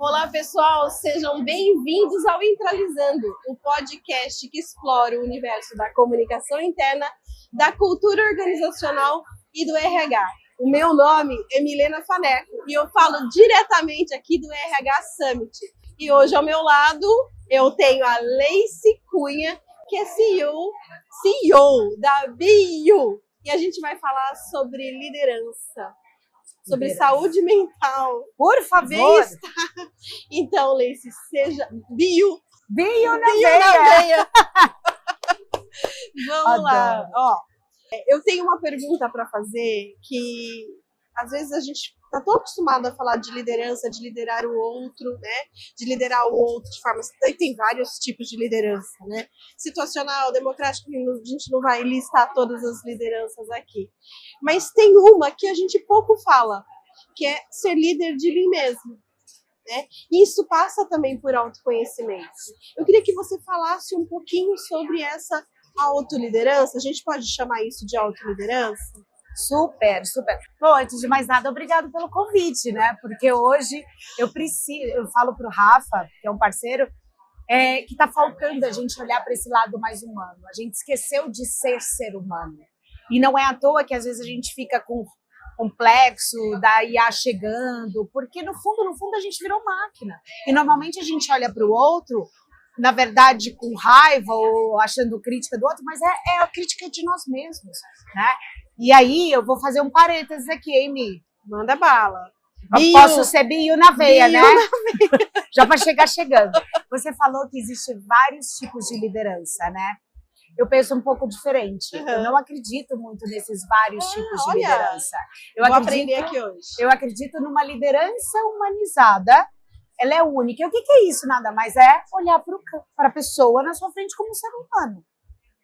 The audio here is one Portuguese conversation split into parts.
Olá, pessoal, sejam bem-vindos ao Intralizando, o podcast que explora o universo da comunicação interna, da cultura organizacional e do RH. O meu nome é Milena Faneco e eu falo diretamente aqui do RH Summit. E hoje ao meu lado eu tenho a Leicy Cunha, que é CEO da BU. E a gente vai falar sobre liderança. Sobre saúde mental. Por favor. Então, Leicy, seja Bio na veia. Vamos lá. Ó, eu tenho uma pergunta para fazer que às vezes a gente está tão acostumado a falar de liderança, de liderar o outro, né? De liderar o outro de forma... Tem vários tipos de liderança, né? Situacional, democrático, a gente não vai listar todas as lideranças aqui. Mas tem uma que a gente pouco fala, que é ser líder de mim mesmo. Né? E isso passa também por autoconhecimento. Eu queria que você falasse um pouquinho sobre essa autoliderança. A gente pode chamar isso de autoliderança? Super. Bom, antes de mais nada, obrigado pelo convite, né? Porque hoje eu falo para o Rafa, que é um parceiro, que está faltando a gente olhar para esse lado mais humano. A gente esqueceu de ser humano. E não é à toa que às vezes a gente fica com complexo da IA chegando, porque no fundo a gente virou máquina. E normalmente a gente olha para o outro, na verdade, com raiva ou achando crítica do outro, mas é a crítica de nós mesmos, né? E aí eu vou fazer um parênteses aqui, hein, Mi? Manda bala. Eu posso ser bio na veia, né? Já para chegar chegando. Você falou que existem vários tipos de liderança, né? Eu penso um pouco diferente. Uhum. Eu não acredito muito nesses vários tipos de liderança. Vou aprender aqui hoje. Eu acredito numa liderança humanizada. Ela é única. E o que é isso? Nada mais é olhar para a pessoa na sua frente como um ser humano.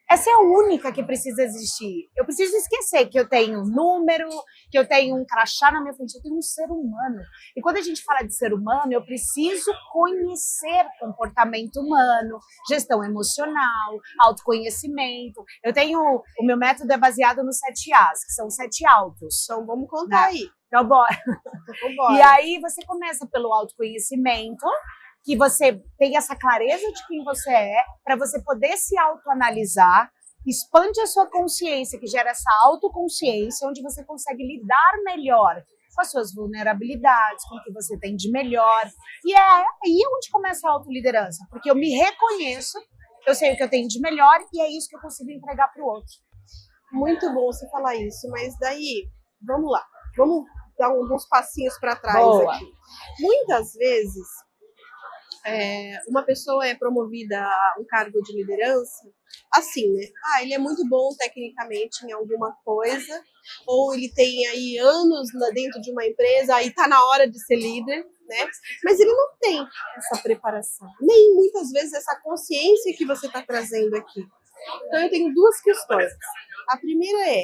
Essa é a única que precisa existir. Eu preciso esquecer que eu tenho um número, que eu tenho um crachá na minha frente. Eu tenho um ser humano. E quando a gente fala de ser humano, eu preciso conhecer comportamento humano, gestão emocional, autoconhecimento. O meu método é baseado nos 7 As, que são 7 autos. Então vamos contar aí. Então bora. E aí você começa pelo autoconhecimento, que você tem essa clareza de quem você é, para você poder se autoanalisar, expande a sua consciência, que gera essa autoconsciência, onde você consegue lidar melhor com as suas vulnerabilidades, com o que você tem de melhor. E é aí onde começa a autoliderança, porque eu me reconheço, eu sei o que eu tenho de melhor e é isso que eu consigo entregar para o outro. Muito bom você falar isso, mas daí, vamos lá, vamos dar uns passinhos para trás. Boa. Aqui. Muitas vezes, uma pessoa é promovida a um cargo de liderança assim, né? Ele é muito bom tecnicamente em alguma coisa, ou ele tem aí anos dentro de uma empresa, aí tá na hora de ser líder, né? Mas ele não tem essa preparação, nem muitas vezes essa consciência que você está trazendo aqui. Então eu tenho 2 questões. A primeira é: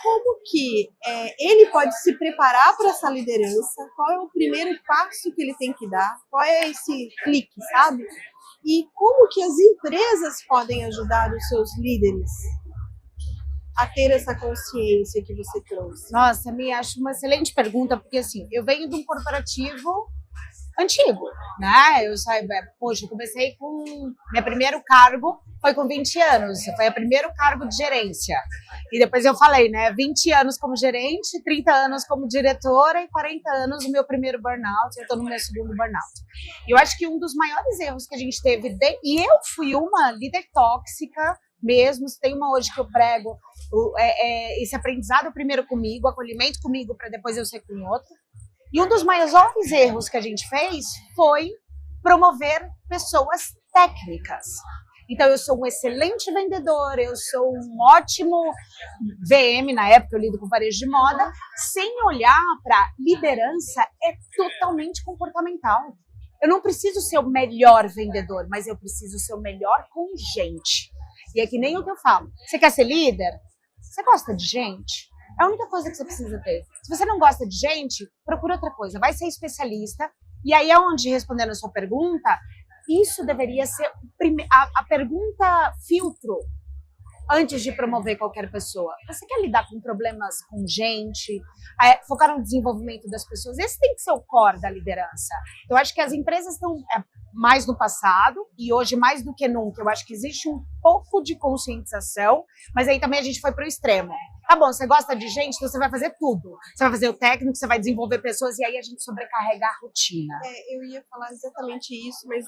como que ele pode se preparar para essa liderança? Qual é o primeiro passo que ele tem que dar? Qual é esse clique, sabe? E como que as empresas podem ajudar os seus líderes a ter essa consciência que você trouxe? Nossa, me acho uma excelente pergunta, porque assim, eu venho de um corporativo antigo, né? Eu comecei com... Meu primeiro cargo foi com 20 anos, foi o primeiro cargo de gerência. E depois eu falei, né? 20 anos como gerente, 30 anos como diretora e 40 anos o meu primeiro burnout, eu tô no meu segundo burnout. E eu acho que um dos maiores erros que a gente teve, e eu fui uma líder tóxica mesmo, tem uma hoje que eu prego, esse aprendizado primeiro comigo, acolhimento comigo, para depois eu ser com outro. E um dos maiores erros que a gente fez foi promover pessoas técnicas. Então, eu sou um excelente vendedor, eu sou um ótimo VM, na época eu lido com varejo de moda, sem olhar para liderança, é totalmente comportamental. Eu não preciso ser o melhor vendedor, mas eu preciso ser o melhor com gente. E é que nem o que eu falo. Você quer ser líder? Você gosta de gente? É a única coisa que você precisa ter. Se você não gosta de gente, procura outra coisa. Vai ser especialista. E aí é onde, respondendo a sua pergunta, isso deveria ser a pergunta filtro. antes de promover qualquer pessoa? Você quer lidar com problemas com gente, focar no desenvolvimento das pessoas? Esse tem que ser o core da liderança. Eu acho que as empresas estão mais no passado e hoje mais do que nunca. Eu acho que existe um pouco de conscientização, mas aí também a gente foi para o extremo. Tá bom, você gosta de gente, então você vai fazer tudo. Você vai fazer o técnico, você vai desenvolver pessoas e aí a gente sobrecarrega a rotina. Eu ia falar exatamente isso, mas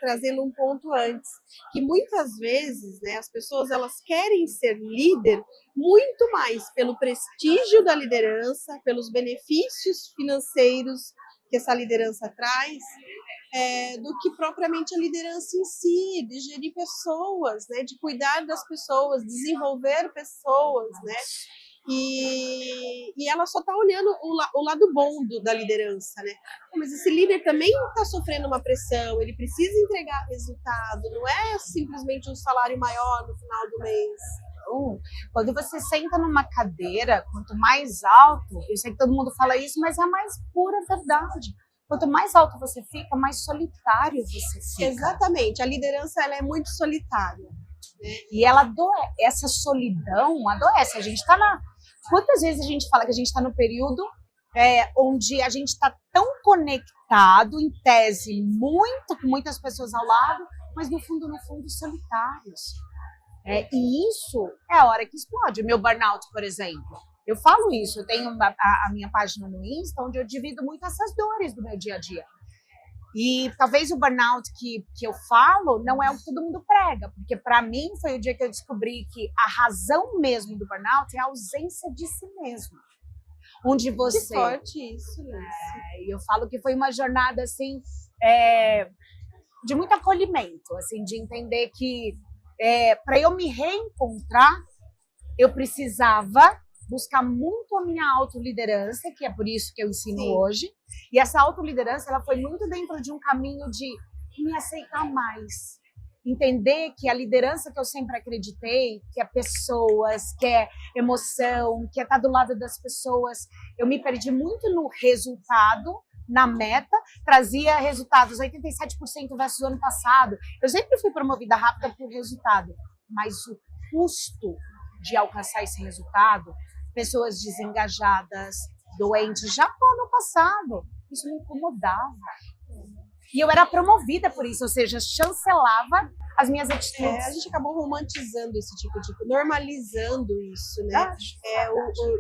trazendo um ponto antes, que muitas vezes, né, as pessoas elas querem ser líder muito mais pelo prestígio da liderança, pelos benefícios financeiros que essa liderança traz, do que propriamente a liderança em si, de gerir pessoas, né, de cuidar das pessoas, desenvolver pessoas, né? E ela só está olhando o lado bom da liderança, né? Mas esse líder também está sofrendo uma pressão, ele precisa entregar resultado, não é simplesmente um salário maior no final do mês. Quando você senta numa cadeira, quanto mais alto, eu sei que todo mundo fala isso, mas é a mais pura verdade. Quanto mais alto você fica, mais solitário você fica. Exatamente, a liderança ela é muito solitária. Né? E ela adoece, essa solidão adoece. A gente está Quantas vezes a gente fala que a gente está no período onde a gente está tão conectado, em tese, com muitas pessoas ao lado, mas no fundo, solitários. E isso é a hora que explode. O meu burnout, por exemplo. Eu falo isso, eu tenho a minha página no Insta, onde eu divido muito essas dores do meu dia a dia. E talvez o burnout que eu falo não é o que todo mundo prega, porque para mim foi o dia que eu descobri que a razão mesmo do burnout é a ausência de si mesmo. Onde você... Que forte isso, né? Eu falo que foi uma jornada, assim, de muito acolhimento, assim, de entender que para eu me reencontrar, eu precisava buscar muito a minha autoliderança, que é por isso que eu ensino hoje. E essa autoliderança, ela foi muito dentro de um caminho de me aceitar mais. Entender que a liderança que eu sempre acreditei, que é pessoas, que é emoção, que é estar do lado das pessoas. Eu me perdi muito no resultado, na meta, trazia resultados 87% versus o ano passado. Eu sempre fui promovida rápida por resultado, mas o custo de alcançar esse resultado, pessoas desengajadas, doentes, já no ano passado, isso me incomodava. E eu era promovida por isso, ou seja, chancelava as minhas atitudes. A gente acabou romantizando esse tipo de... normalizando isso, né?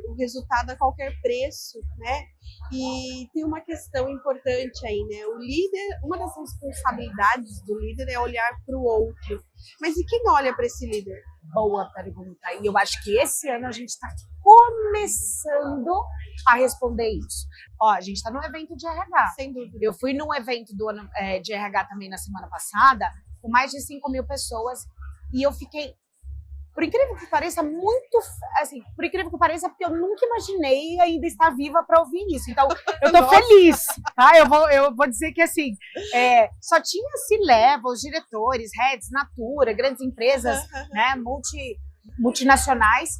O resultado a qualquer preço, né? E tem uma questão importante aí, né? O líder, uma das responsabilidades do líder é olhar para o outro. Mas e quem olha para esse líder? Boa pergunta. E eu acho que esse ano a gente está começando a responder isso. A gente está num evento de RH. Sem dúvida. Eu fui num evento de RH também na semana passada, com mais de 5.000 pessoas, e eu fiquei, por incrível que pareça, por incrível que pareça, porque eu nunca imaginei ainda estar viva para ouvir isso. Então, eu tô feliz, tá? Eu vou dizer que, assim, só tinha C-level, os diretores, heads, Natura, grandes empresas, né, multinacionais.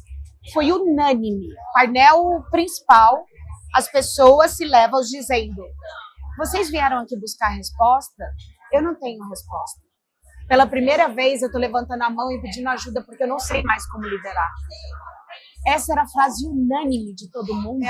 Foi unânime. Painel principal, as pessoas C-levels dizendo: vocês vieram aqui buscar resposta? Eu não tenho resposta. Pela primeira vez eu estou levantando a mão e pedindo ajuda porque eu não sei mais como liderar. Essa era a frase unânime de todo mundo.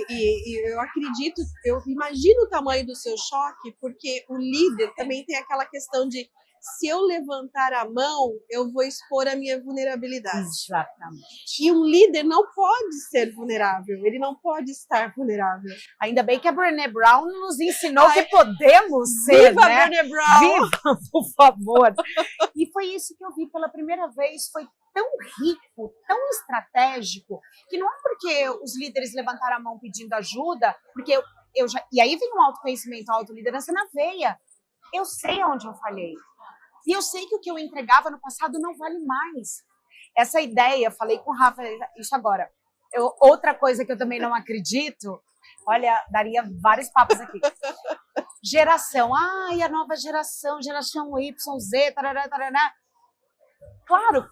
E eu acredito, eu imagino o tamanho do seu choque, porque o líder também tem aquela questão de: se eu levantar a mão, eu vou expor a minha vulnerabilidade. Exatamente. E um líder não pode ser vulnerável, ele não pode estar vulnerável. Ainda bem que a Brené Brown nos ensinou que podemos ser, viva, né? Brené Brown! Viva, por favor! E foi isso que eu vi pela primeira vez, foi tão rico, tão estratégico, que não é porque os líderes levantaram a mão pedindo ajuda, porque eu já... E aí vem um autoconhecimento, a autoliderança na veia. Eu sei onde eu falhei. E eu sei que o que eu entregava no passado não vale mais. Essa ideia, falei com o Rafa isso agora. Outra coisa que eu também não acredito, olha, daria vários papos aqui. Geração, a nova geração Y, Z, tarará, tarará. Claro,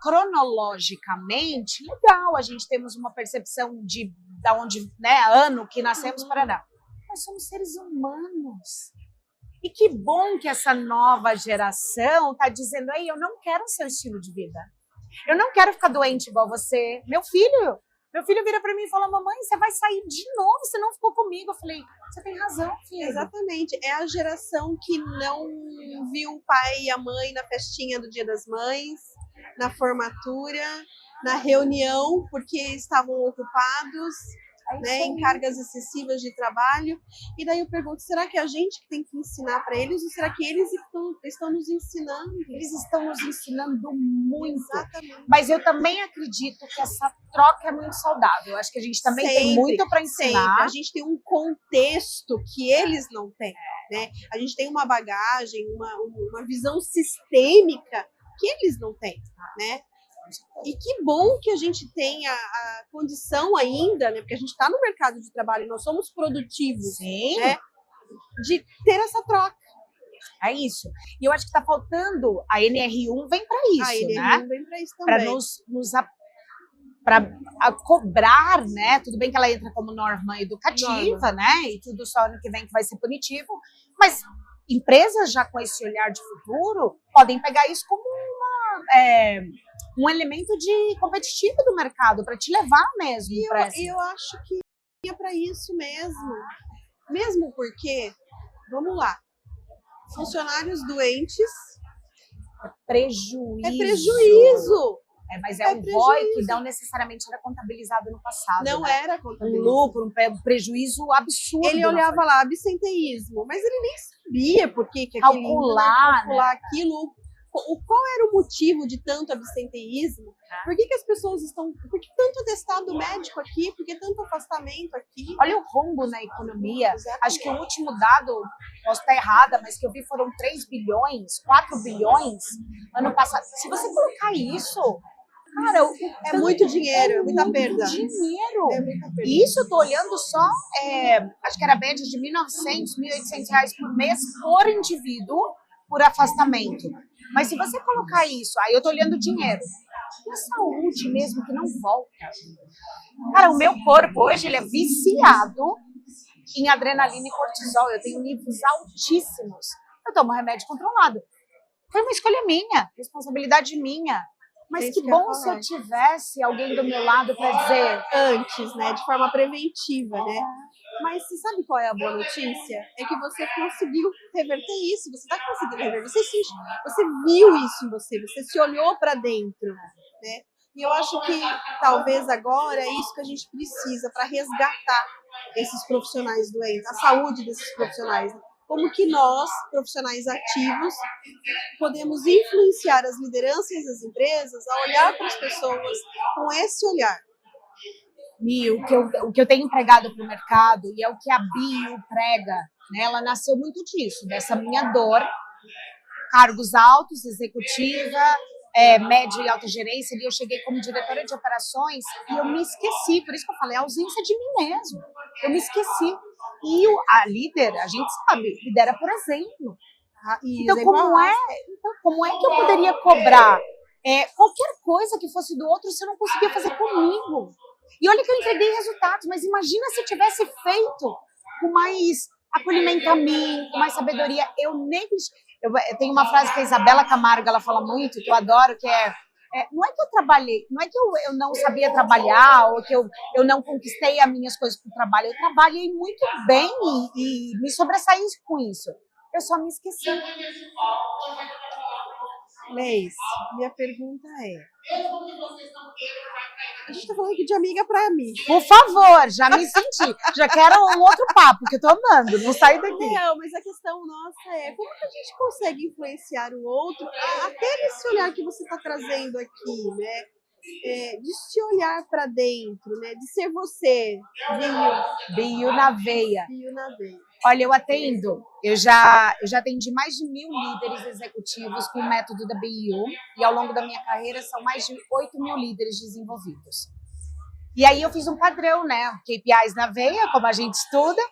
cronologicamente, legal, a gente temos uma percepção de onde, né, ano que nascemos, parará. Mas somos seres humanos. E que bom que essa nova geração está dizendo: aí, eu não quero seu estilo de vida. Eu não quero ficar doente igual você. Meu filho vira pra mim e fala, mamãe, você vai sair de novo, você não ficou comigo. Eu falei, você tem razão, filho. Exatamente. É a geração que não viu o pai e a mãe na festinha do Dia das Mães, na formatura, na reunião, porque estavam ocupados, né, em cargas excessivas de trabalho. E daí eu pergunto, será que é a gente que tem que ensinar para eles ou será que eles estão nos ensinando? Eles estão nos ensinando muito. Exatamente. Mas eu também acredito que essa troca é muito saudável. Eu acho que a gente também tem muito para ensinar. Sempre. A gente tem um contexto que eles não têm, né? A gente tem uma bagagem, uma visão sistêmica que eles não têm, né? E que bom que a gente tenha a condição ainda, né? Porque a gente está no mercado de trabalho, nós somos produtivos, Sim. Né? De ter essa troca. É isso. E eu acho que está faltando, a NR1 vem para isso, A NR1 né? vem para isso também. Para cobrar, né? Tudo bem que ela entra como norma educativa, né? E tudo só ano que vem que vai ser punitivo, mas empresas já com esse olhar de futuro podem pegar isso como um elemento de competitivo do mercado para te levar mesmo. E eu acho que é para isso mesmo porque, vamos lá, funcionários doentes prejuízo. É prejuízo. Mas um ROI que não necessariamente era contabilizado no passado. Não né? era contabilizado. Um lucro, um prejuízo absurdo. Ele olhava lá, absenteísmo, mas ele nem sabia por que calcular aquilo. Qual era o motivo de tanto absenteísmo? Por que as pessoas estão... Por que tanto atestado médico aqui? Por que tanto afastamento aqui? Olha o rombo na economia. Exatamente. Acho que o último dado, posso estar errada, mas que eu vi foram 3 bilhões, 4 bilhões ano passado. Se você colocar isso... Cara, é muito dinheiro, é muita perda. Dinheiro. É muita perda. E isso eu tô olhando só, acho que era média de R$1.900, R$1.800 por mês por indivíduo, por afastamento. Mas se você colocar isso, aí eu tô olhando dinheiro. E a saúde mesmo, que não volta. Cara, o meu corpo hoje, ele é viciado em adrenalina e cortisol. Eu tenho níveis altíssimos. Eu tomo remédio controlado. Foi uma escolha minha, responsabilidade minha. Mas que bom se eu tivesse alguém do meu lado para dizer antes, né, de forma preventiva, né? Mas você sabe qual é a boa notícia? É que você conseguiu reverter isso, você está conseguindo reverter, você viu isso em você se olhou para dentro, né? E eu acho que talvez agora é isso que a gente precisa para resgatar esses profissionais doentes, a saúde desses profissionais. Como que nós, profissionais ativos, podemos influenciar as lideranças das empresas a olhar para as pessoas com esse olhar. E o que eu tenho empregado para o mercado, e é o que a Bio prega, né? Ela nasceu muito disso, dessa minha dor, cargos altos, executiva, média e alta gerência, e eu cheguei como diretora de operações e eu me esqueci, por isso que eu falei, a ausência de mim mesmo, eu me esqueci. E a líder, a gente sabe, lidera por exemplo. Então como é que eu poderia cobrar qualquer coisa que fosse do outro se eu não conseguia fazer comigo? E olha que eu entreguei resultados, mas imagina se eu tivesse feito com mais acolhimento a mim, com mais sabedoria. Eu tenho uma frase que a Isabela Camargo ela fala muito, que eu adoro, que não é que eu trabalhei, não é que eu não sabia trabalhar, ou que eu não conquistei as minhas coisas para o trabalho. Eu trabalhei muito bem e me sobressaí com isso. Eu só me esqueci. Leis, minha pergunta a gente tá falando aqui de amiga pra amiga. Por favor, já me senti. Já quero um outro papo, que eu tô amando. Não saio daqui. Não, mas a questão nossa é como que a gente consegue influenciar o outro a ter esse olhar que você tá trazendo aqui, né? De se olhar para dentro, né? De ser você, Bio na veia. Bio na veia. Olha, eu já atendi mais de 1.000 líderes executivos com o método da BIU, e ao longo da minha carreira são mais de 8.000 líderes desenvolvidos. E aí eu fiz um padrão, né? KPIs na veia, como a gente estuda,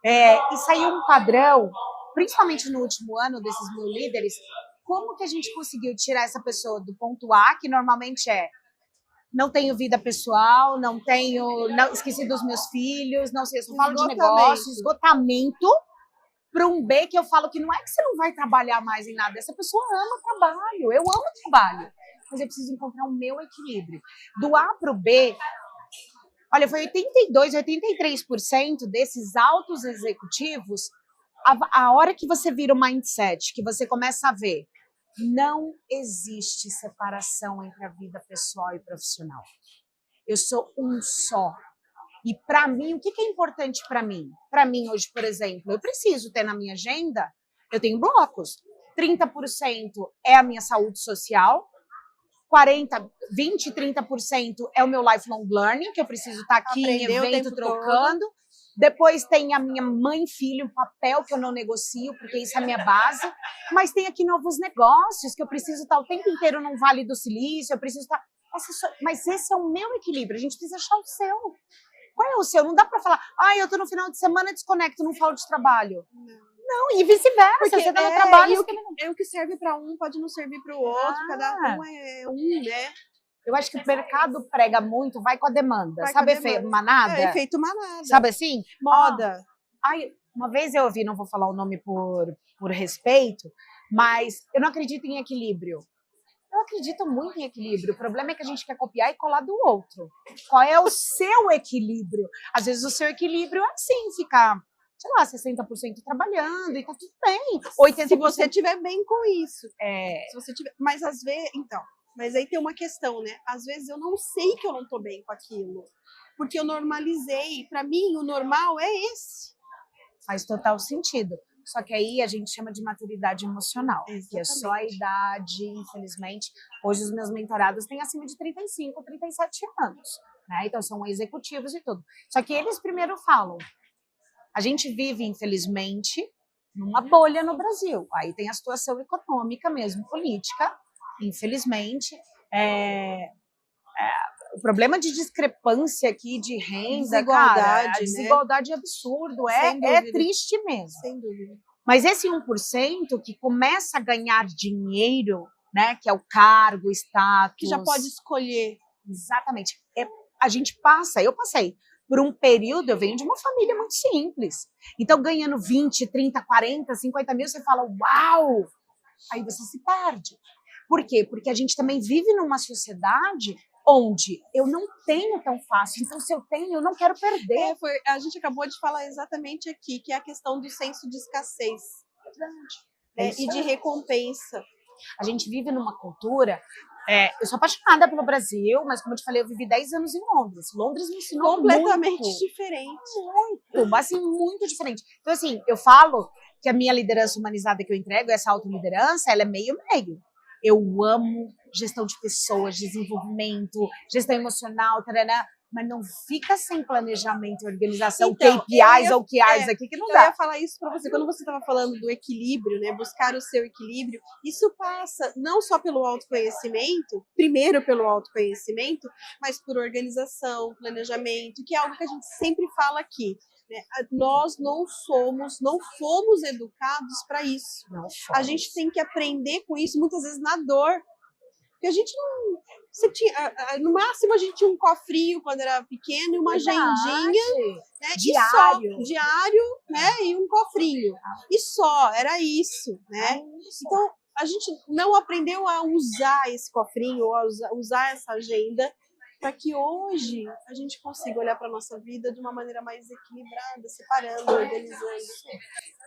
e saiu um padrão, principalmente no último ano desses 1.000 líderes, como que a gente conseguiu tirar essa pessoa do ponto A, que normalmente não tenho vida pessoal, não esqueci dos meus filhos, não sei, eu só falo de negócio, esgotamento, para um B que eu falo que não é que você não vai trabalhar mais em nada, essa pessoa ama trabalho, eu amo trabalho. mas eu preciso encontrar o meu equilíbrio. Do A para o B, olha, foi 82%, 83% desses altos executivos, a hora que você vira o mindset, que você começa a ver, não existe separação entre a vida pessoal e profissional. Eu sou um só. E para mim, o que é importante para mim? Para mim, hoje, por exemplo, eu preciso ter na minha agenda, eu tenho blocos. 30% é a minha saúde social, 20%, 30% é o meu lifelong learning, que eu preciso estar aqui em evento trocando. Todo. Depois tem a minha mãe e filho, um papel que eu não negocio, porque isso é a minha base. Mas tem aqui novos negócios, que eu preciso estar o tempo inteiro num Vale do Silício, eu preciso estar... Mas esse é o meu equilíbrio, a gente precisa achar o seu. Qual é o seu? Não dá para falar, eu tô no final de semana, desconecto, não falo de trabalho. Não, e vice-versa, você tá no trabalho. O que serve para um pode não servir para o outro, cada um é um, né? Eu acho que o mercado prega muito, vai com a demanda. Sabe efeito manada? É, efeito manada. Sabe assim? Moda. Uma vez eu ouvi, não vou falar o nome por respeito, mas eu não acredito em equilíbrio. Eu acredito muito em equilíbrio. O problema é que a gente quer copiar e colar do outro. Qual é o seu equilíbrio? Às vezes o seu equilíbrio é assim, ficar, sei lá, 60% trabalhando e tá tudo bem. 80%... Se você estiver bem com isso. Se você tiver... Mas às vezes, então, mas aí tem uma questão, né? Às vezes eu não sei que eu não tô bem com aquilo. Porque eu normalizei. Para mim, o normal é esse. Faz total sentido. Só que aí a gente chama de maturidade emocional, exatamente. Que é só a idade, infelizmente. Hoje os meus mentorados têm acima de 35, 37 anos, né? Então são executivos e tudo. Só que eles primeiro falam, a gente vive, infelizmente, numa bolha no Brasil. Aí tem a situação econômica mesmo, política, infelizmente. O problema de discrepância aqui de renda, desigualdade, cara, a desigualdade é absurdo, é triste mesmo. Sem dúvida. Mas esse 1% que começa a ganhar dinheiro, né, que é o cargo, status... Que já pode escolher. Exatamente. Eu passei por um período, eu venho de uma família muito simples. Então, ganhando 20, 30, 40, 50 mil, você fala, uau! Aí você se perde. Por quê? Porque a gente também vive numa sociedade onde eu não tenho tão fácil, então se eu tenho, eu não quero perder. A gente acabou de falar exatamente aqui, que é a questão do senso de escassez. E de recompensa. A gente vive numa cultura... eu sou apaixonada pelo Brasil, mas como eu te falei, eu vivi 10 anos em Londres. Londres me ensinou completamente muito, diferente. Muito, assim, muito diferente. Então, assim, eu falo que a minha liderança humanizada que eu entrego, essa autoliderança, ela é meio-meio. Eu amo gestão de pessoas, desenvolvimento, gestão emocional, tarará, mas não fica sem planejamento e organização, então, KPIs ou QRs aqui que não dá. Eu ia falar isso para você, quando você estava falando do equilíbrio, né, buscar o seu equilíbrio, isso passa não só pelo autoconhecimento, primeiro pelo autoconhecimento, mas por organização, planejamento, que é algo que a gente sempre fala aqui. Né? Nós não fomos educados para isso. A gente tem que aprender com isso, muitas vezes na dor. Porque a gente não... no máximo, a gente tinha um cofrinho quando era pequeno e uma agendinha. Né? Diário, né? E um cofrinho. E só, era isso. Né? Então, a gente não aprendeu a usar esse cofrinho, ou a usar essa agenda, para que hoje a gente consiga olhar para a nossa vida de uma maneira mais equilibrada, separando, organizando.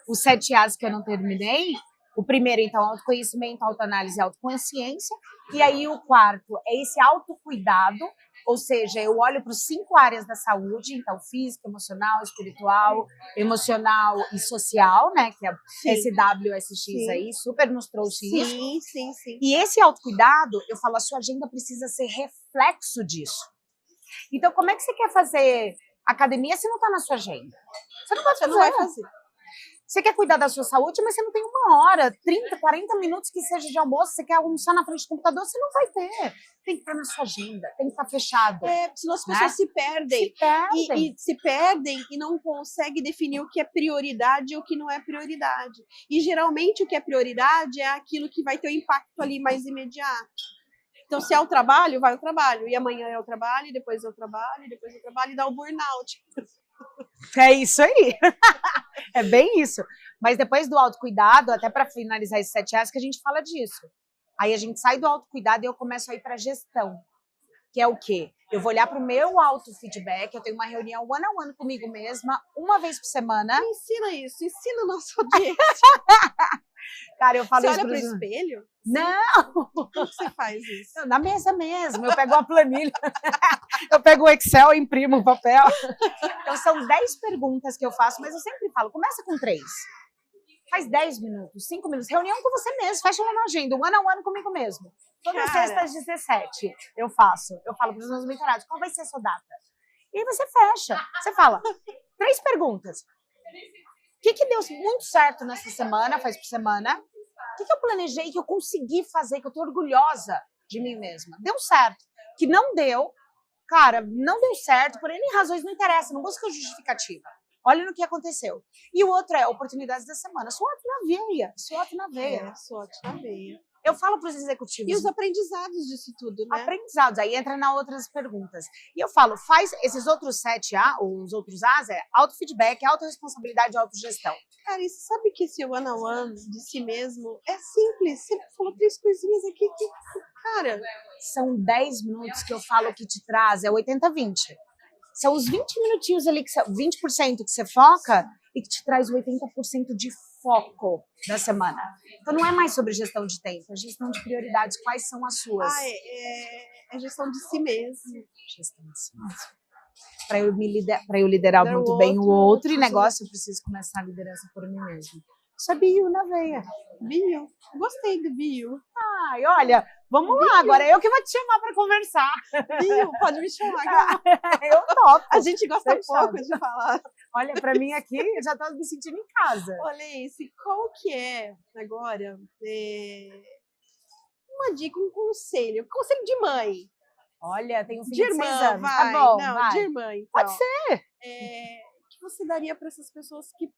Os 7 A's que eu não terminei, o primeiro, então, autoconhecimento, autoanálise e autoconsciência. E aí o quarto é esse autocuidado, ou seja, eu olho para as 5 áreas da saúde, então física, emocional, espiritual, emocional e social, né, que é SWSX aí, super nos trouxe isso. Sim. E esse autocuidado, eu falo, a sua agenda precisa ser reflexo disso. Então, como é que você quer fazer academia se não está na sua agenda? Você não pode fazer. Não vai fazer. Você quer cuidar da sua saúde, mas você não tem 1 hora, 30, 40 minutos que seja de almoço, você quer almoçar na frente do computador, você não vai ter. Tem que estar na sua agenda, tem que estar fechado. Senão as pessoas se perdem. Se perdem e não conseguem definir o que é prioridade e o que não é prioridade. E geralmente o que é prioridade é aquilo que vai ter um impacto ali mais imediato. Então, se é o trabalho, vai o trabalho. E amanhã é o trabalho, e depois é o trabalho, e depois é o trabalho, e dá o burnout. É isso aí. É bem isso. Mas depois do autocuidado, até para finalizar esses 7 A's, que a gente fala disso. Aí a gente sai do autocuidado e eu começo a ir para gestão, que é o quê? Eu vou olhar para o meu autofeedback, eu tenho uma reunião one-on-one comigo mesma, uma vez por semana. Me ensina isso, ensina o nosso audiência. Cara, eu falo Você isso olha pros... pro espelho? Não! Como você faz isso? Não, na mesa mesmo, eu pego a planilha, eu pego o Excel e imprimo o papel. Então são 10 perguntas que eu faço, mas eu sempre falo, começa com 3. Faz 10 minutos, 5 minutos, reunião com você mesmo, fecha uma agenda, one-on-one comigo mesmo. Toda sexta às 17 eu faço. Eu falo para os meus mentorados, qual vai ser a sua data? E aí você fecha, você fala, 3 perguntas. O que deu muito certo nessa semana, faz por semana? O que eu planejei, que eu consegui fazer, que eu tô orgulhosa de mim mesma? Deu certo. Que não deu, cara, não deu certo, por N razões, não interessa, não busca justificativa. Olha no que aconteceu. E o outro é oportunidades da semana. SWOT na veia, SWOT na veia. SWOT na veia. Eu falo para os executivos. E os aprendizados disso tudo, né? Aprendizados, aí entra nas outras perguntas. E eu falo, faz esses outros 7 A, os outros A's, é autofeedback, autorresponsabilidade e autogestão. Cara, e você sabe que esse one-on-one de si mesmo é simples. Você falou 3 coisinhas aqui que, cara... São 10 minutos que eu falo que te traz, é 80-20. São os 20 minutinhos ali, 20% que você foca e que te traz 80% de foco da semana. Então não é mais sobre gestão de tempo, é gestão de prioridades. Quais são as suas? É gestão de si mesmo. Gestão de si mesmo. Para eu liderar muito bem o outro e negócio, eu preciso começar a liderança por mim mesmo. Isso é bio na veia. Bio? Gostei do bio. Ai, olha, vamos lá, agora eu que vou te chamar para conversar. Bio, pode me chamar. Eu topo. A gente gosta pouco de falar. Olha, para mim aqui, eu já tô me sentindo em casa. Olha isso, qual que é, agora, uma dica, um conselho de mãe. Olha, tem um filho de de irmã, 6 anos, vai. Tá bom, não, vai. De irmã, então. Pode ser. Que você daria para essas pessoas que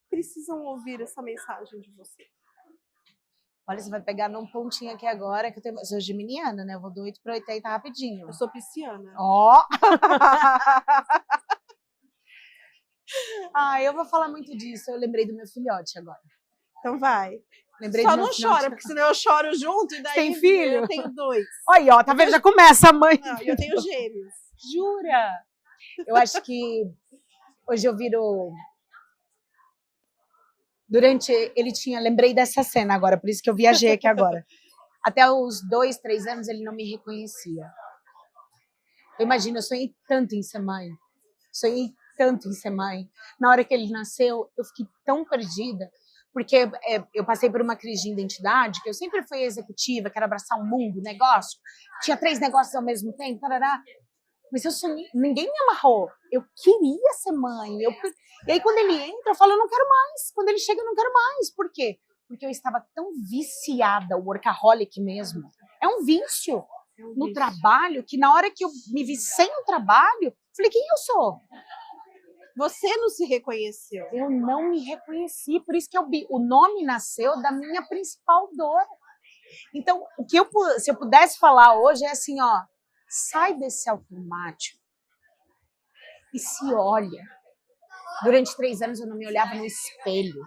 precisam ouvir essa mensagem de você? Olha, você vai pegar num pontinho aqui agora, que eu sou geminiana, né? Eu vou do 8 para 80 rapidinho. Eu sou pisciana. Ó! Eu vou falar muito disso. Eu lembrei do meu filhote agora. Então vai. Lembrei Só do meu não filhote. chora, porque senão eu choro junto e daí Tem filho? eu tenho 2. Olha, ó, tá vendo? Já começa a mãe. Não, eu tenho gêmeos. Jura? Eu acho que hoje eu viro... Lembrei dessa cena agora, por isso que eu viajei aqui agora. Até os 2, 3 anos ele não me reconhecia. Eu imagino, eu sonhei tanto em ser mãe. Na hora que ele nasceu, eu fiquei tão perdida, porque eu passei por uma crise de identidade, que eu sempre fui executiva, quero abraçar o mundo, negócio. Tinha 3 negócios ao mesmo tempo, tarará. Mas eu sonhei, ninguém me amarrou. Eu queria ser mãe. E aí, quando ele entra, eu falo, eu não quero mais. Quando ele chega, eu não quero mais. Por quê? Porque eu estava tão viciada, workaholic mesmo. É um vício no trabalho, que na hora que eu me vi sem o trabalho, falei, quem eu sou? Você não se reconheceu. Eu não me reconheci. Por isso que o nome nasceu da minha principal dor. Então, se eu pudesse falar hoje, é assim, ó. Sai desse automático e se olha. Durante 3 anos eu não me olhava no espelho.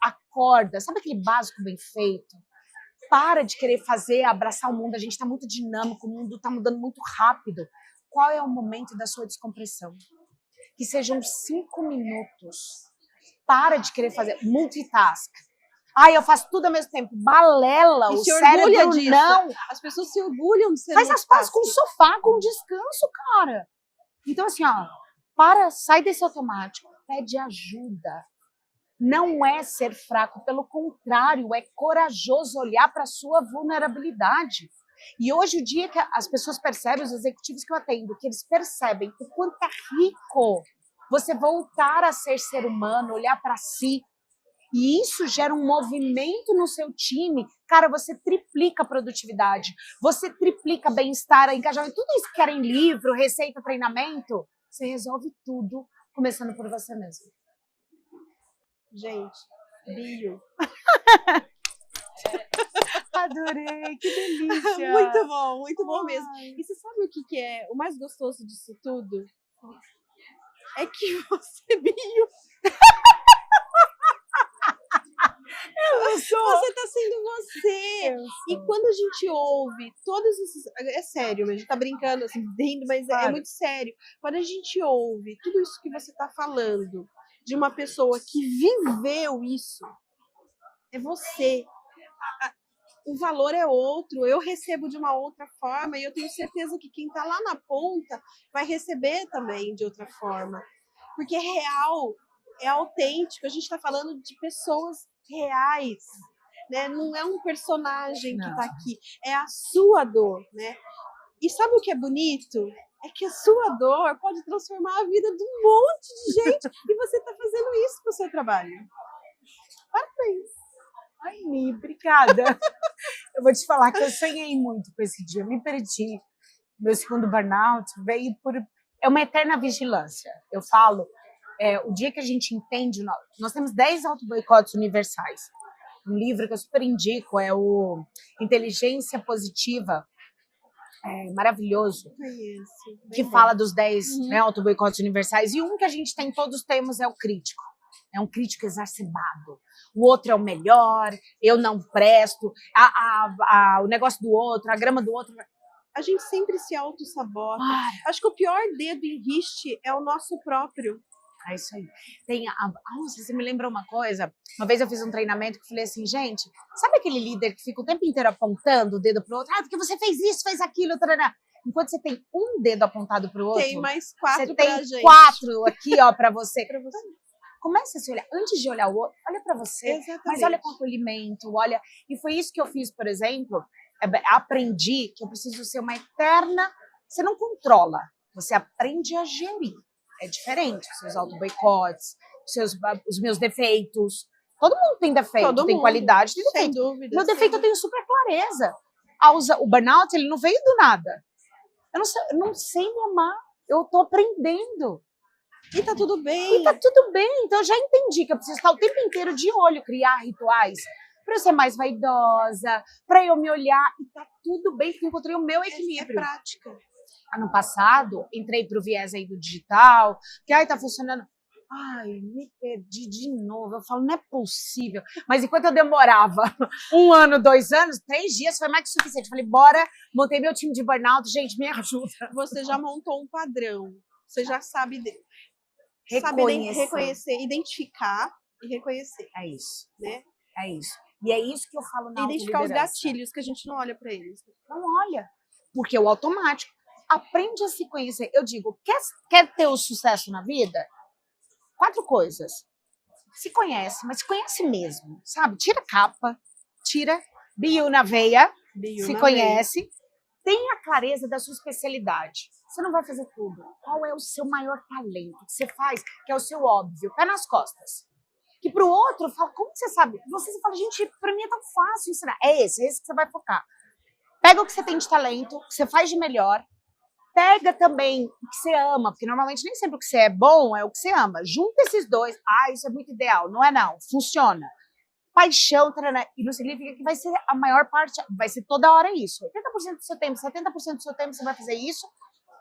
Acorda, sabe aquele básico bem feito? Para de querer abraçar o mundo. A gente está muito dinâmico, o mundo está mudando muito rápido. Qual é o momento da sua descompressão? Que sejam 5 minutos. Para de querer fazer multitask. Eu faço tudo ao mesmo tempo. Balela, o cérebro disso. Não. As pessoas se orgulham de ser Faz as pazes com o sofá, com o descanso, cara. Então, assim, ó, sai desse automático, pede ajuda. Não é ser fraco, pelo contrário, é corajoso olhar para a sua vulnerabilidade. E hoje, o dia que as pessoas percebem, os executivos que eu atendo, que eles percebem o quanto é rico você voltar a ser humano, olhar para si, e isso gera um movimento no seu time. Cara, você triplica a produtividade, você triplica bem-estar, engajamento, tudo isso que querem livro, receita, treinamento, você resolve tudo começando por você mesmo. Gente, bio. Adorei, que delícia. Muito bom mesmo. E você sabe o que é o mais gostoso disso tudo? É que você bio. Eu não sou Você tá sendo você. E quando a gente ouve todos esses... É sério, a gente tá brincando, assim, rindo, mas é muito sério. Quando a gente ouve tudo isso que você tá falando de uma pessoa que viveu isso, é você. O valor é outro, eu recebo de uma outra forma e eu tenho certeza que quem tá lá na ponta vai receber também de outra forma. Porque é real, é autêntico, a gente tá falando de pessoas reais, né? Não é um personagem que tá aqui, é a sua dor, né? E sabe o que é bonito? É que a sua dor pode transformar a vida de um monte de gente e você tá fazendo isso pro seu trabalho. Parabéns! Ai, Mi, obrigada. Eu vou te falar que eu sonhei muito com esse dia, eu me perdi. Meu segundo burnout veio por... É uma eterna vigilância. Eu falo, o dia que a gente entende... Nós temos 10 auto-boicotes universais. Um livro que eu super indico é o Inteligência Positiva, maravilhoso, que fala dos 10 auto-boicotes universais. E um que a gente tem, todos temos, é o crítico. É um crítico exacerbado. O outro é o melhor, eu não presto, o negócio do outro, a grama do outro. A gente sempre se auto-sabota. Acho que o pior dedo em riste é o nosso próprio. É isso aí. Você me lembrou uma coisa? Uma vez eu fiz um treinamento que falei assim, gente, sabe aquele líder que fica o tempo inteiro apontando o dedo pro outro? Porque você fez isso, fez aquilo, tarará. Enquanto você tem um dedo apontado pro outro, tem mais 4 você pra tem gente. 4 aqui, ó, pra você. Comece a se olhar, antes de olhar o outro, olha para você, exatamente. Mas olha com acolhimento, olha. E foi isso que eu fiz, por exemplo, aprendi que eu preciso ser uma eterna, você não controla, você aprende a gerir. É diferente, os seus auto-boicotes, os meus defeitos. Todo mundo tem defeito, tem qualidade, tem defeito. Sem dúvida. Meu defeito eu tenho super clareza. O burnout, ele não veio do nada. Eu não sei me amar, eu tô aprendendo. E tá tudo bem. E tá tudo bem. Então eu já entendi que eu preciso estar o tempo inteiro de olho, criar rituais para eu ser mais vaidosa, para eu me olhar. E tá tudo bem, porque eu encontrei o meu equilíbrio. É prática. Ano passado, entrei pro viés aí do digital, que tá funcionando. Me perdi de novo. Eu falo, não é possível. Mas enquanto eu demorava 1 ano, 2 anos, 3 dias foi mais que suficiente. Falei, bora, montei meu time de burnout, gente, me ajuda. Você já montou um padrão. Você já sabe reconhecer, identificar e reconhecer. É isso. Né? É isso. E é isso que eu falo na identificar os gatilhos que a gente não olha para eles. Não olha. Porque o automático. Aprende a se conhecer. Eu digo, quer ter o sucesso na vida? 4 coisas. Se conhece, mas se conhece mesmo, sabe? Tira a capa, tira bio na veia, se conhece, tenha clareza da sua especialidade. Você não vai fazer tudo. Qual é o seu maior talento que você faz, que é o seu óbvio, pé nas costas. Que pro outro, fala, como você sabe? Você fala, gente, pra mim é tão fácil ensinar. É esse que você vai focar. Pega o que você tem de talento, o que você faz de melhor. Pega também o que você ama, porque normalmente nem sempre o que você é bom é o que você ama. Junta esses dois. Isso é muito ideal. Não é não. Funciona. Paixão, tarana, e não significa que vai ser a maior parte, vai ser toda hora isso. 80% do seu tempo, 70% do seu tempo você vai fazer isso.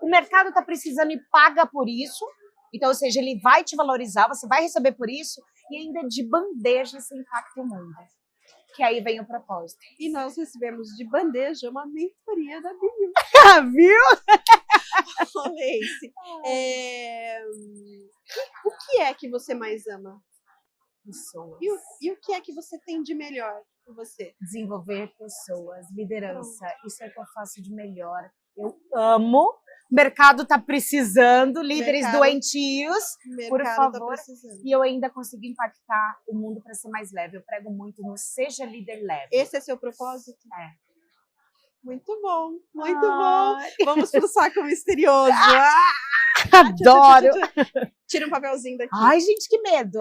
O mercado está precisando e paga por isso. Então, ou seja, ele vai te valorizar, você vai receber por isso e ainda de bandeja você impacta o mundo. Que aí vem o propósito. E nós recebemos de bandeja uma mentoria da Bill. Viu? Lacy, o que é que você mais ama? Pessoas. E o que é que você tem de melhor com você? Desenvolver pessoas, liderança. Isso é o que eu faço de melhor. Eu amo. O mercado está precisando, líderes doentios, por favor. E eu ainda consigo impactar o mundo para ser mais leve. Eu prego muito no Seja Líder Leve. Esse é seu propósito? É. Muito bom, muito bom. Vamos pro saco misterioso. Adoro. Tira um papelzinho daqui. Ai, gente, que medo.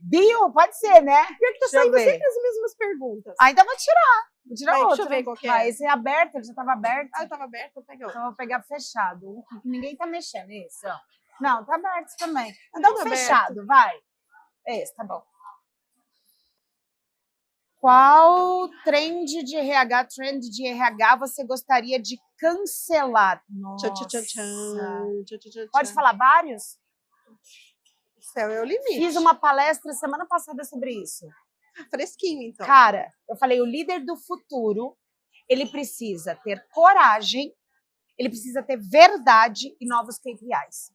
Bill, pode ser, né? Pior que tá saindo sempre as mesmas perguntas. Então vou tirar. Vou tirar outro. Deixa eu ver qual que é. Esse é aberto, ele já estava aberto. Eu tava aberto, eu peguei. Então eu vou pegar fechado. Ninguém tá mexendo, isso. Não, tá aberto também. Então fechado, vai. Esse, tá bom. Qual trend de RH você gostaria de cancelar? Nossa. Pode falar vários? O céu é o limite. Fiz uma palestra semana passada sobre isso. Fresquinho, então. Cara, eu falei, o líder do futuro, ele precisa ter coragem, ele precisa ter verdade e novos KPIs.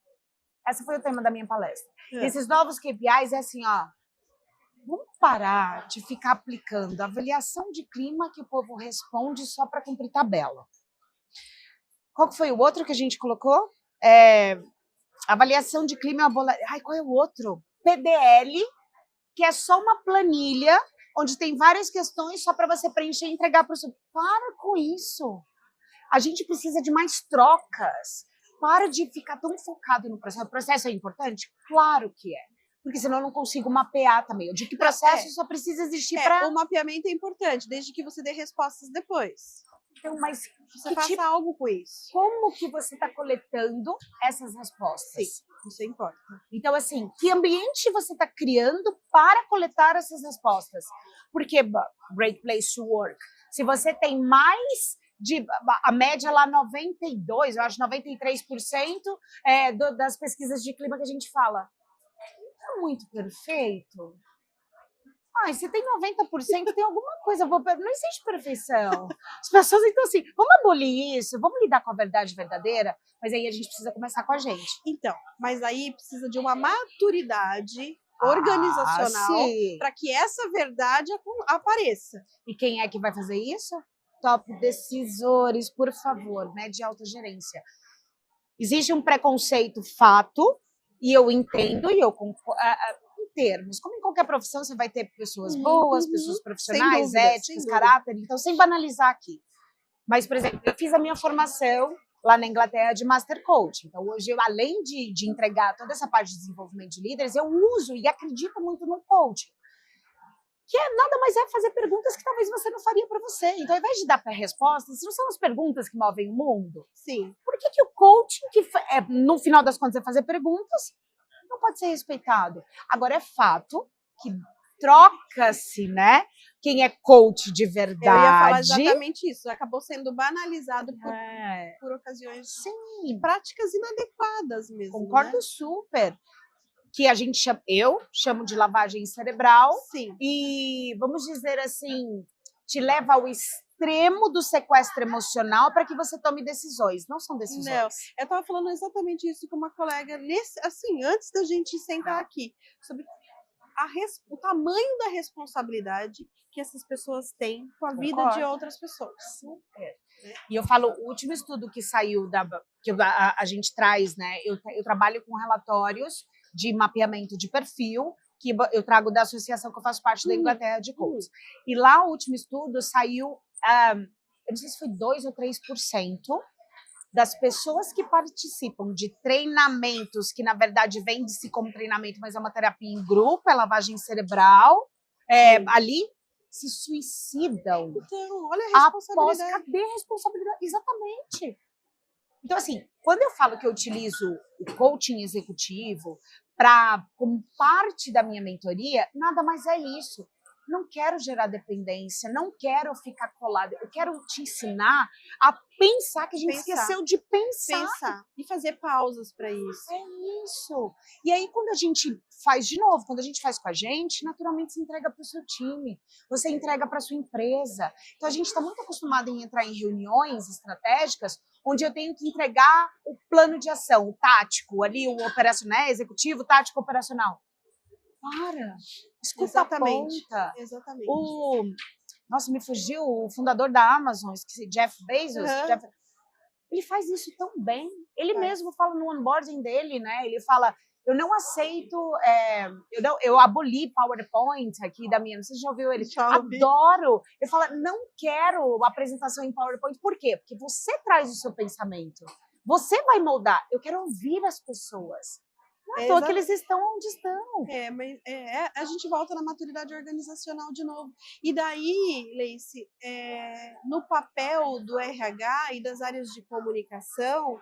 Esse foi o tema da minha palestra. Esses novos KPIs é assim, ó, vamos parar de ficar aplicando avaliação de clima que o povo responde só para cumprir tabela. Qual que foi o outro que a gente colocou? Avaliação de clima é uma bola... Ai, qual é o outro? PDL, que é só uma planilha onde tem várias questões só para você preencher e entregar para o seu... Para com isso. A gente precisa de mais trocas. Para de ficar tão focado no processo. O processo é importante? Claro que é. Porque senão eu não consigo mapear também. De que processo só precisa existir para... O mapeamento é importante, desde que você dê respostas depois. Então, mas você faça algo com isso. Como que você está coletando essas respostas? Sim, isso importa. Então, assim, que ambiente você está criando para coletar essas respostas? Porque, Great Place to Work, se você tem mais a média lá 92%, eu acho 93% das pesquisas de clima que a gente fala. Não é muito perfeito? Se tem 90%, tem alguma coisa boa. Não existe perfeição. As pessoas, então, assim, vamos abolir isso, vamos lidar com a verdade verdadeira, mas aí a gente precisa começar com a gente. Então, mas aí precisa de uma maturidade organizacional para que essa verdade apareça. E quem é que vai fazer isso? Top decisores, por favor, né, de alta gerência. Existe um preconceito fato, e eu entendo, e eu concordo. Termos. Como em qualquer profissão, você vai ter pessoas boas, pessoas profissionais, éticas, caráter. Então, sem banalizar aqui. Mas, por exemplo, eu fiz a minha formação lá na Inglaterra de Master Coach. Então, hoje, eu, além de entregar toda essa parte de desenvolvimento de líderes, eu uso e acredito muito no coaching. Que nada mais é fazer perguntas que talvez você não faria para você. Então, ao invés de dar respostas, não são as perguntas que movem o mundo? Sim. Por que o coaching, que no final das contas é fazer perguntas, não pode ser respeitado? Agora, é fato que troca-se, né? Quem é coach de verdade. Eu ia falar exatamente isso. Acabou sendo banalizado por ocasiões Sim. práticas inadequadas mesmo. Concordo, né? Super. Que eu chamo de lavagem cerebral. Sim. E, vamos dizer assim, te leva ao extremo do sequestro emocional para que você tome decisões. Não são decisões. Não, eu estava falando exatamente isso com uma colega, antes da gente sentar aqui, sobre o tamanho da responsabilidade que essas pessoas têm com a vida de outras pessoas. E eu falo, o último estudo que saiu, que a gente traz, né? Eu trabalho com relatórios de mapeamento de perfil, que eu trago da associação que eu faço parte da Inglaterra de coach. E lá o último estudo saiu, eu não sei se foi 2 ou 3% das pessoas que participam de treinamentos, que na verdade vende-se como treinamento, mas é uma terapia em grupo, é lavagem cerebral, ali se suicidam. Então, olha a responsabilidade. Cadê a responsabilidade? Exatamente. Então, assim, quando eu falo que eu utilizo o coaching executivo como parte da minha mentoria, nada mais é isso. Não quero gerar dependência, não quero ficar colada. Eu quero te ensinar a pensar, que a gente esqueceu de pensar. E fazer pausas para isso. É isso. E aí, quando a gente faz de novo, quando a gente faz com a gente, naturalmente você entrega para o seu time, você entrega para a sua empresa. Então, a gente está muito acostumado em entrar em reuniões estratégicas, onde eu tenho que entregar o plano de ação, o tático, ali, o operacional, executivo, tático, operacional. Para! Escuta a ponta. Exatamente. Nossa, me fugiu o fundador da Amazon, esqueci, Jeff Bezos. Ele faz isso tão bem. Ele mesmo fala no onboarding dele, né? Ele fala, eu não aceito, eu aboli PowerPoint aqui da minha, você já ouviu ele? Adoro. Ele fala, não quero apresentação em PowerPoint. Por quê? Porque você traz o seu pensamento. Você vai moldar. Eu quero ouvir as pessoas. Não é à toa que eles estão onde estão. Mas a gente volta na maturidade organizacional de novo. E daí, Leice, no papel do RH e das áreas de comunicação,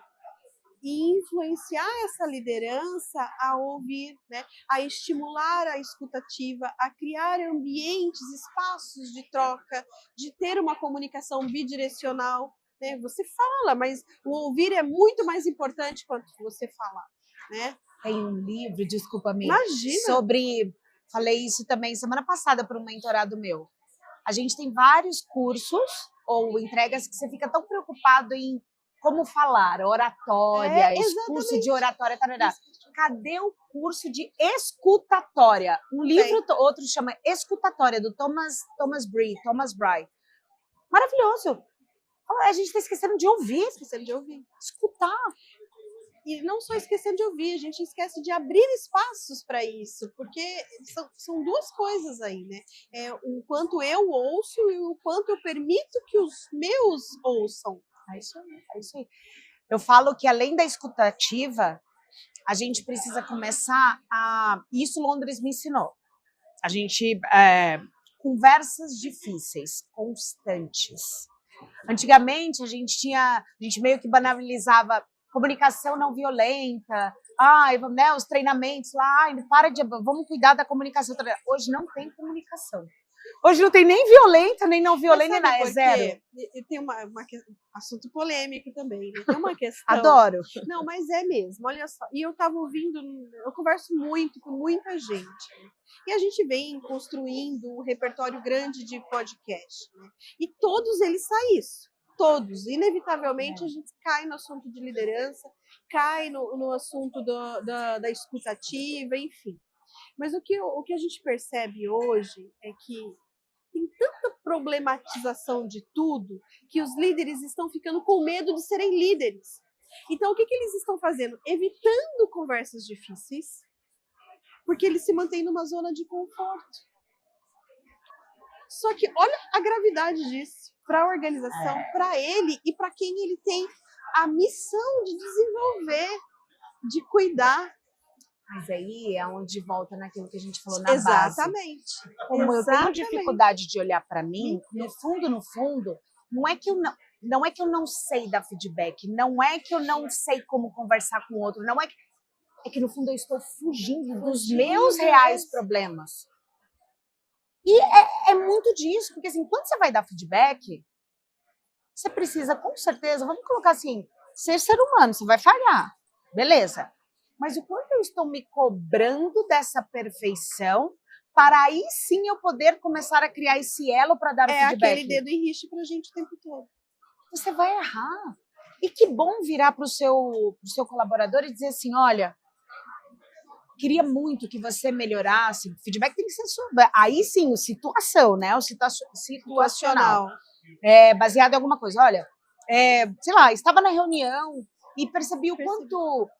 e influenciar essa liderança a ouvir, né, a estimular a escutativa, a criar ambientes, espaços de troca, de ter uma comunicação bidirecional. Né? Você fala, mas o ouvir é muito mais importante quanto você falar, né? Tem um livro, desculpa-me, Imagina. sobre falei isso também semana passada para um mentorado meu. A gente tem vários cursos ou entregas que você fica tão preocupado em como falar, oratória, curso de oratória, tarará. Cadê o curso de escutatória? Um livro, outro chama Escutatória, do Thomas Bry. Maravilhoso. A gente está esquecendo de ouvir. Esquecendo de ouvir. Escutar. E não só esquecendo de ouvir, a gente esquece de abrir espaços para isso, porque são duas coisas aí, né? O quanto eu ouço e o quanto eu permito que os meus ouçam. É isso aí. Eu falo que além da escutativa, a gente precisa começar a... Isso Londres me ensinou. A gente... conversas difíceis, constantes. Antigamente, a gente meio que banalizava comunicação não violenta, né, os treinamentos lá, vamos cuidar da comunicação. Hoje não tem comunicação. Hoje não tem nem violenta, nem não violenta, nem nada, é zero. E tem um assunto polêmico também, né? Tem uma questão... Adoro. Não, mas é mesmo, olha só. E eu estava ouvindo, eu converso muito com muita gente, né? E a gente vem construindo um repertório grande de podcast, né? E todos eles saem isso. Todos, inevitavelmente a gente cai no assunto de liderança, cai no assunto da escuta ativa, enfim. Mas o que a gente percebe hoje é que tem tanta problematização de tudo que os líderes estão ficando com medo de serem líderes. Então, o que eles estão fazendo? Evitando conversas difíceis, porque eles se mantêm numa zona de conforto. Só que olha a gravidade disso para a organização, para ele e para quem ele tem a missão de desenvolver, de cuidar. Mas aí é onde volta naquilo que a gente falou na Exatamente. base. Como eu tenho dificuldade de olhar para mim, no fundo, não é que eu não sei dar feedback, não é que eu não sei como conversar com o outro, não é que no fundo eu estou fugindo dos meus reais problemas. E é muito disso, porque assim, quando você vai dar feedback, você precisa, com certeza, vamos colocar assim, ser humano, você vai falhar, beleza. Mas o quanto eu estou me cobrando dessa perfeição para aí sim eu poder começar a criar esse elo para dar o feedback. É aquele dedo em riste pra gente o tempo todo. Você vai errar. E que bom virar pro seu colaborador e dizer assim, olha, queria muito que você melhorasse. O feedback tem que ser sobre. Aí sim, o situação, né? O situacional. Baseado em alguma coisa. Olha, sei lá, estava na reunião e percebi o quanto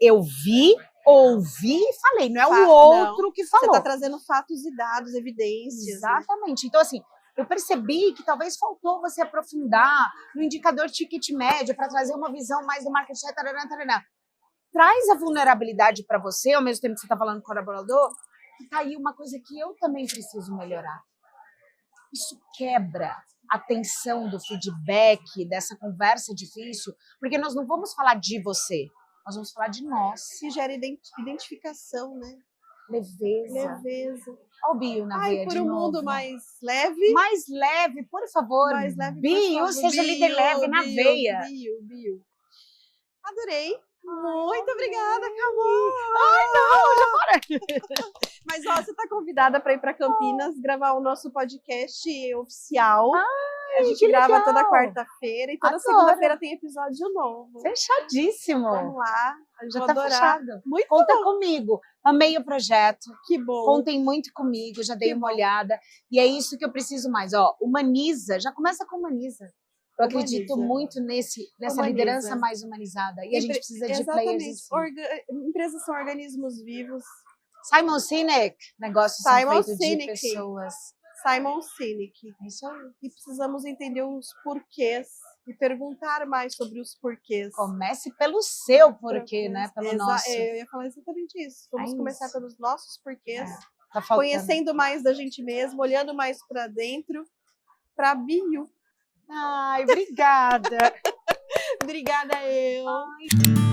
eu vi, ouvi e falei. Não é o outro que falou. Você está trazendo fatos e dados, evidências. Exatamente. Né? Então, assim, eu percebi que talvez faltou você aprofundar no indicador ticket médio para trazer uma visão mais do market share, traz a vulnerabilidade para você, ao mesmo tempo que você está falando com o colaborador, e tá aí uma coisa que eu também preciso melhorar. Isso quebra a tensão do feedback, dessa conversa difícil, porque nós não vamos falar de você, nós vamos falar de nós. Que gera identificação, né? Leveza. Olha o Bio na veia por de um novo. mundo mais leve. Mais leve, por favor. Mais leve, Bio, seja líder leve na veia. Bio. Adorei. Muito obrigada, acabou. Ai, não, já para. Mas, ó, você está convidada para ir para Campinas gravar o nosso podcast oficial. A gente grava toda quarta-feira e toda segunda-feira tem episódio novo. Fechadíssimo. Vamos lá. Já tá fechado. Muito Conta bom. comigo. Amei o projeto. Que bom. Contem muito comigo, já dei uma olhada. E é isso que eu preciso mais. Ó, humaniza, já começa com humaniza. Eu acredito muito nessa liderança mais humanizada. E a gente precisa de players assim. Empresas são organismos vivos. Simon Sinek, negócios são feitos de pessoas. Simon Sinek. É isso aí. E precisamos entender os porquês e perguntar mais sobre os porquês. Comece pelo seu porquê, né? Pelo nosso. Eu ia falar exatamente isso. Vamos começar pelos nossos porquês. Tá faltando. Conhecendo mais da gente mesmo, olhando mais para dentro, para Bio. Ai, obrigada. Obrigada eu. Ai.